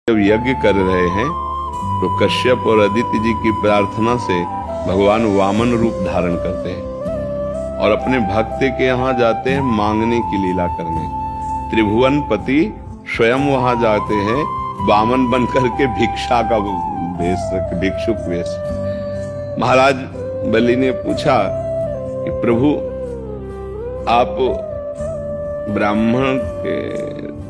जब यज्ञ कर रहे हैं तो कश्यप और अदिति जी की प्रार्थना से भगवान वामन रूप धारण करते हैं और अपने भक्त के यहाँ जाते हैं मांगने की लीला करने। त्रिभुवन पति स्वयं वहां जाते हैं वामन बनकर के भिक्षा का वेश, भिक्षुक वेश। महाराज बलि ने पूछा कि प्रभु आप ब्राह्मण के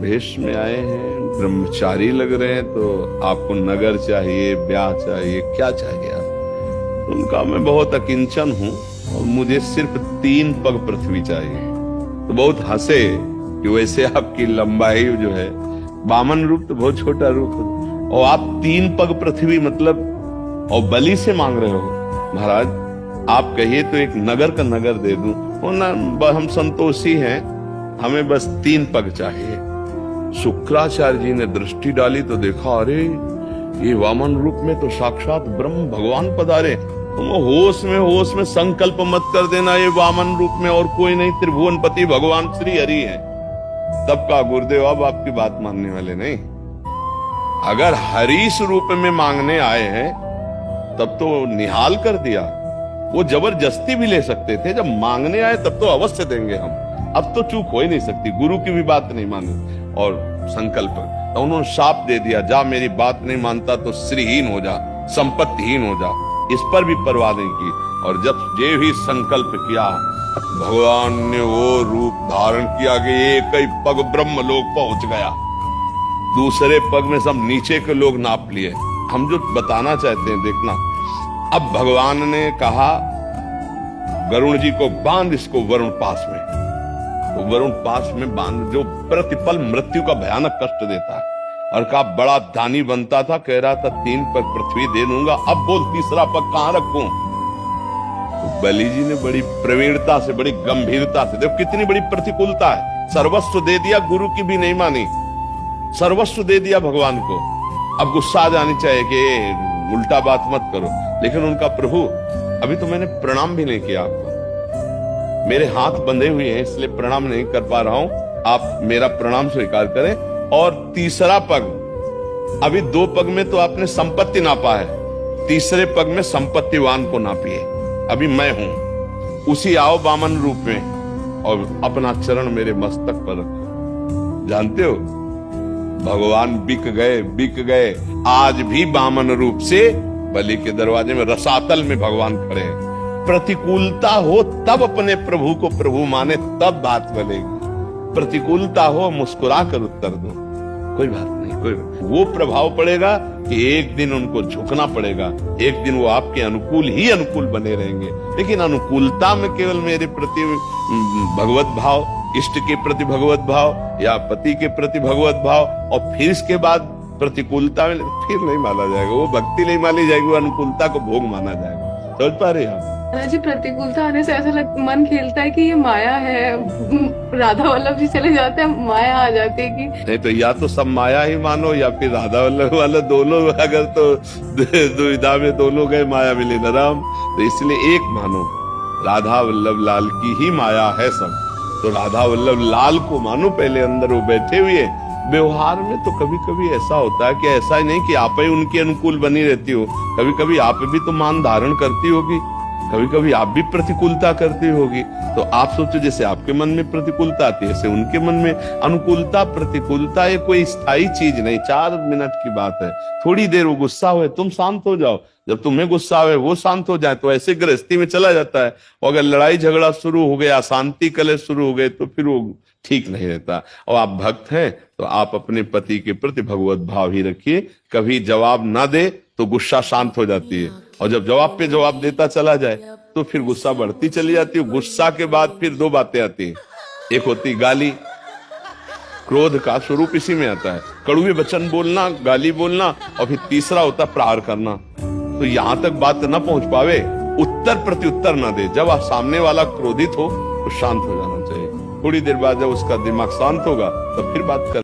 वेश में आए हैं, ब्रह्मचारी लग रहे हैं, तो आपको नगर चाहिए, ब्याह चाहिए, क्या चाहिए आप? तो उनका मैं बहुत अकिंचन हूं और मुझे सिर्फ 3 पग पृथ्वी चाहिए। तो बहुत हंसे कि वैसे आपकी लंबाई जो है, वामन रूप तो बहुत छोटा रूप है और आप 3 पग पृथ्वी मतलब, और बलि से मांग रहे हो। महाराज आप कहिए तो एक नगर का नगर दे दूं, वो ना हम संतोषी हैं, हमें बस 3 पग चाहिए। शुक्राचार्य जी ने दृष्टि डाली तो देखा, अरे ये वामन रूप में तो साक्षात ब्रह्म भगवान पधारे। तुम होश में संकल्प मत कर देना ये वामन रूप में और कोई नहीं, त्रिभुवनपति भगवान श्री हरि है। तब का गुरुदेव अब आपकी बात मानने वाले नहीं। अगर हरीश रूप में मांगने आए हैं तब तो निहाल कर दिया, वो जबरदस्ती भी ले सकते थे। जब मांगने आए तब तो अवश्य देंगे हम। अब तो चूक हो ही नहीं सकती, गुरु की भी बात नहीं मानी और संकल्प तो उन्होंने शाप दे दिया, जा मेरी बात नहीं मानता तो श्रीहीन हो जा, संपत्तिहीन हो जा। इस पर भी परवाह नहीं की। और जब ये भी संकल्प किया, भगवान ने वो रूप धारण किया कि एक ही पग ब्रह्म लोक पहुंच गया, दूसरे पग में सब नीचे के लोग नाप लिए। हम जो बताना चाहते हैं देखना। अब भगवान ने कहा गरुण जी को बांध इसको वरुण पास में। तो वरुण पास में बांध, जो प्रतिपल मृत्यु का भयानक कष्ट देता है। और कहा बड़ा दानी बनता था, कह रहा था 3 पग पृथ्वी दे दूंगा, अब बोल तीसरा पग कहां रखूं? तो बलि जी ने बड़ी प्रवीणता से, बड़ी गंभीरता से, देखो कितनी बड़ी प्रतिकूलता है। सर्वस्व दे दिया, गुरु की भी नहीं मानी, सर्वस्व दे दिया भगवान को। अब गुस्सा आ जानी चाहिए कि उल्टा बात मत करो, लेकिन उनका प्रभु अभी तो मैंने प्रणाम भी नहीं किया आपको, मेरे हाथ बंधे हुए हैं इसलिए प्रणाम नहीं कर पा रहा हूं, आप मेरा प्रणाम स्वीकार करें। और तीसरा पग, अभी 2 पग में तो आपने संपत्ति नापा है, तीसरे पग में संपत्तिवान को नापिए। अभी मैं हूं, उसी आओ वामन रूप में और अपना चरण मेरे मस्तक पर रखो। जानते हो भगवान बिक गए। आज भी वामन रूप से बलि के दरवाजे में, रसातल में भगवान खड़े हैं। प्रतिकूलता हो तब अपने प्रभु को प्रभु माने, तब बात बनेगी। प्रतिकूलता हो मुस्कुरा कर उत्तर दो, कोई बात नहीं, कोई बात। वो प्रभाव पड़ेगा कि एक दिन उनको झुकना पड़ेगा, एक दिन वो आपके अनुकूल ही अनुकूल बने रहेंगे। लेकिन अनुकूलता में केवल मेरे प्रति भगवत भाव, इष्ट के प्रति भगवत भाव या पति के प्रति भगवत भाव, और फिर इसके बाद प्रतिकूलता में फिर नहीं माना जाएगा, वो भक्ति नहीं मानी जाएगी, वो अनुकूलता को भोग माना जाएगा। समझ पा रहे हैं? जी, प्रतिकूलता आने से ऐसा मन खेलता है कि ये माया है। राधा वल्लभ जी चले जाते हैं, माया आ जाती है कि नहीं तो या तो सब माया ही मानो या फिर राधा वल्लभ वाला दोनों, अगर तो दुविधा में दोनों गए माया मिले न राम। तो इसलिए एक मानो, राधा वल्लभ लाल की ही माया है सब। तो राधा वल्लभ लाल को मानो पहले, अंदर वो बैठे हुए। व्यवहार में तो कभी कभी ऐसा होता है कि ऐसा ही नहीं कि आप ही उनके अनुकूल बनी रहती हो, कभी कभी आप भी तो मान धारण करती होगी, कभी कभी आप भी प्रतिकूलता करती होगी। तो आप सोचो जैसे आपके मन में प्रतिकूलता आती है, ऐसे उनके मन में अनुकूलता। प्रतिकूलता ये कोई स्थायी चीज नहीं, 4 मिनट की बात है। थोड़ी देर वो गुस्सा हुए, तुम शांत हो जाओ, जब तुम्हें गुस्सा हुए वो शांत हो जाए, तो ऐसे गृहस्थी में चला जाता है। और अगर लड़ाई झगड़ा शुरू हो गया, अशांति कलह शुरू हो गए, तो फिर वो ठीक नहीं रहता। और आप भक्त हैं तो आप अपने पति के प्रति भगवत भाव ही रखिए। कभी जवाब ना दे तो गुस्सा शांत हो जाती है, और जब जवाब पे जवाब देता चला जाए तो फिर गुस्सा बढ़ती चली जाती है। गुस्सा के बाद फिर 2 बातें आती है, एक होती गाली, क्रोध का स्वरूप इसी में आता है, कड़वे वचन बोलना, गाली बोलना, और फिर तीसरा होता प्रहार करना। तो यहां तक बात न पहुंच पावे, उत्तर प्रत्युत्तर न दे। जब आप सामने वाला क्रोधित हो तो शांत हो जाना चाहिए। थोड़ी देर बाद जब उसका दिमाग शांत होगा तब फिर बात कर